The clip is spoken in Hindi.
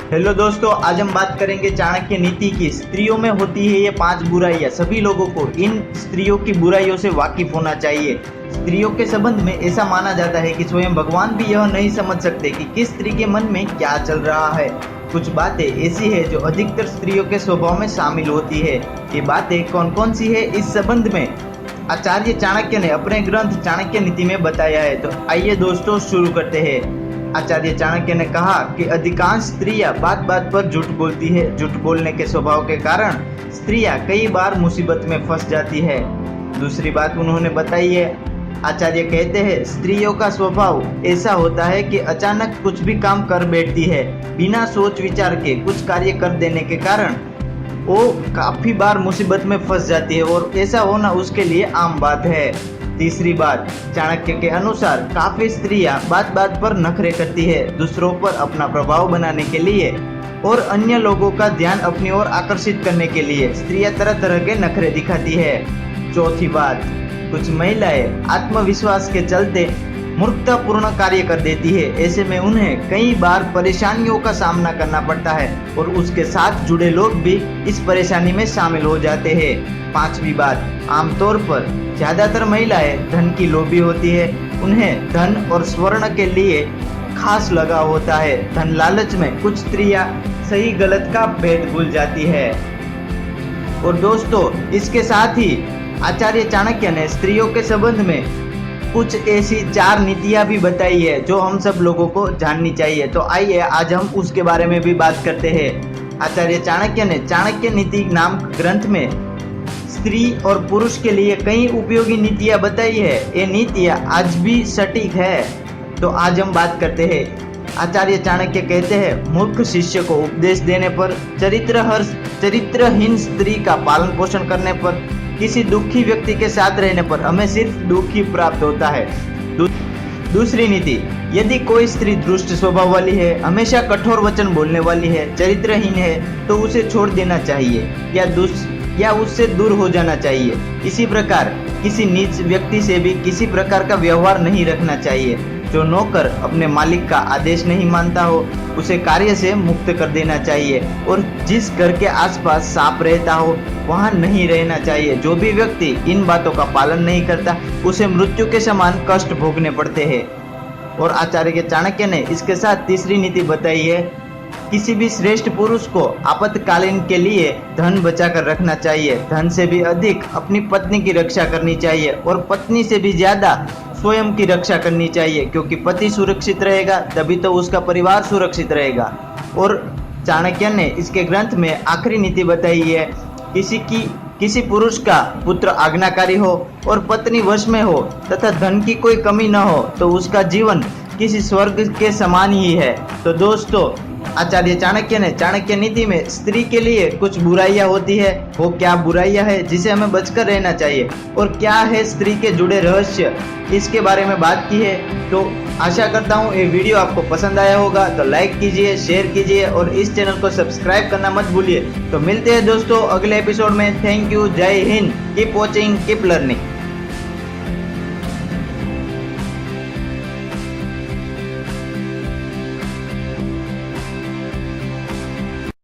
हेलो दोस्तों, आज हम बात करेंगे चाणक्य नीति की। स्त्रियों में होती है ये 5 बुराइयां। सभी लोगों को इन स्त्रियों की बुराइयों से वाकिफ होना चाहिए। स्त्रियों के संबंध में ऐसा माना जाता है कि स्वयं भगवान भी यह नहीं समझ सकते कि किस स्त्री के मन में क्या चल रहा है। कुछ बातें ऐसी है जो अधिकतर स्त्रियों के स्वभाव में शामिल होती है। ये बातें कौन कौन सी है, इस संबंध में आचार्य चाणक्य ने अपने ग्रंथ चाणक्य नीति में बताया है। तो आइए दोस्तों शुरू करते हैं। आचार्य चाणक्य ने कहा कि अधिकांश स्त्रियां बात बात पर झूठ बोलती है। झूठ बोलने के स्वभाव के कारण स्त्रियां कई बार मुसीबत में फंस जाती है। दूसरी बात उन्होंने बताई है, आचार्य कहते हैं स्त्रियों का स्वभाव ऐसा होता है कि अचानक कुछ भी काम कर बैठती है। बिना सोच विचार के कुछ कार्य कर देने के कारण वो काफी बार मुसीबत में फंस जाती है और ऐसा होना उसके लिए आम बात है। तीसरी बात, चाणक्य के अनुसार काफी स्त्रियां बात बात पर नखरे करती है। दूसरों पर अपना प्रभाव बनाने के लिए और अन्य लोगों का ध्यान अपनी ओर आकर्षित करने के लिए स्त्रियां तरह तरह के नखरे दिखाती है। चौथी बात, कुछ महिलाएं आत्मविश्वास के चलते मूर्खतापूर्ण कार्य कर देती है। ऐसे में उन्हें कई बार परेशानियों का सामना करना पड़ता है और उसके साथ जुड़े लोग भी इस परेशानी में शामिल हो जाते हैं। पांचवी बात, आमतौर पर ज्यादातर महिलाएं धन की लोभी होती है। उन्हें धन और स्वर्ण के लिए खास लगाव होता है। धन लालच में कुछ स्त्रियां सही गलत का भेद भूल जाती है। और दोस्तों, इसके साथ ही आचार्य चाणक्य ने स्त्रियों के संबंध में कुछ ऐसी 4 नीतियां भी बताई है जो हम सब लोगों को जाननी चाहिए। तो आइए आज हम उसके बारे में भी बात करते हैं। आचार्य चाणक्य ने चाणक्य नीति नाम ग्रंथ में स्त्री और पुरुष के लिए कई उपयोगी नीतियां बताई है। ये नीतियां आज भी सटीक है। तो आज हम बात करते हैं। आचार्य चाणक्य कहते हैं, मूर्ख शिष्य को उपदेश देने पर, चरित्रहीन स्त्री का पालन पोषण करने पर, किसी दुखी व्यक्ति के साथ रहने पर हमें सिर्फ दुख ही प्राप्त होता है। दूसरी नीति, यदि कोई स्त्री दुष्ट स्वभाव वाली है, हमेशा कठोर वचन बोलने वाली है, चरित्रहीन है, तो उसे छोड़ देना चाहिए या उससे दूर हो जाना चाहिए। इसी प्रकार किसी नीच व्यक्ति से भी किसी प्रकार का व्यवहार नहीं रखना चाहिए। जो नौकर अपने मालिक का आदेश नहीं मानता हो, उसे कार्य से मुक्त कर देना चाहिए। और जिस घर के आसपास सांप रहता हो, वहां नहीं रहना चाहिए। जो भी व्यक्ति इन बातों का पालन नहीं करता, उसे मृत्यु के समान कष्ट भोगने पड़ते हैं। और आचार्य चाणक्य ने इसके साथ तीसरी नीति बताई है, किसी भी श्रेष्ठ पुरुष को आपातकालीन के लिए धन बचा कर रखना चाहिए। धन से भी अधिक अपनी पत्नी की रक्षा करनी चाहिए और पत्नी से भी ज्यादा स्वयं की रक्षा करनी चाहिए, क्योंकि पति सुरक्षित रहेगा तभी तो उसका परिवार सुरक्षित रहेगा। और चाणक्य ने इसके ग्रंथ में आखिरी नीति बताई है, किसी पुरुष का पुत्र आज्ञाकारी हो और पत्नी वश में हो तथा धन की कोई कमी न हो, तो उसका जीवन किसी स्वर्ग के समान ही है। तो दोस्तों, आचार्य चाणक्य ने चाणक्य नीति में स्त्री के लिए कुछ बुराइयां होती है, वो क्या बुराइयां है जिसे हमें बचकर रहना चाहिए, और क्या है स्त्री के जुड़े रहस्य, इसके बारे में बात की है। तो आशा करता हूँ ये वीडियो आपको पसंद आया होगा। तो लाइक कीजिए, शेयर कीजिए और इस चैनल को सब्सक्राइब करना मत भूलिए। तो मिलते हैं दोस्तों अगले एपिसोड में। थैंक यू, जय Hind, keep watching, keep learning.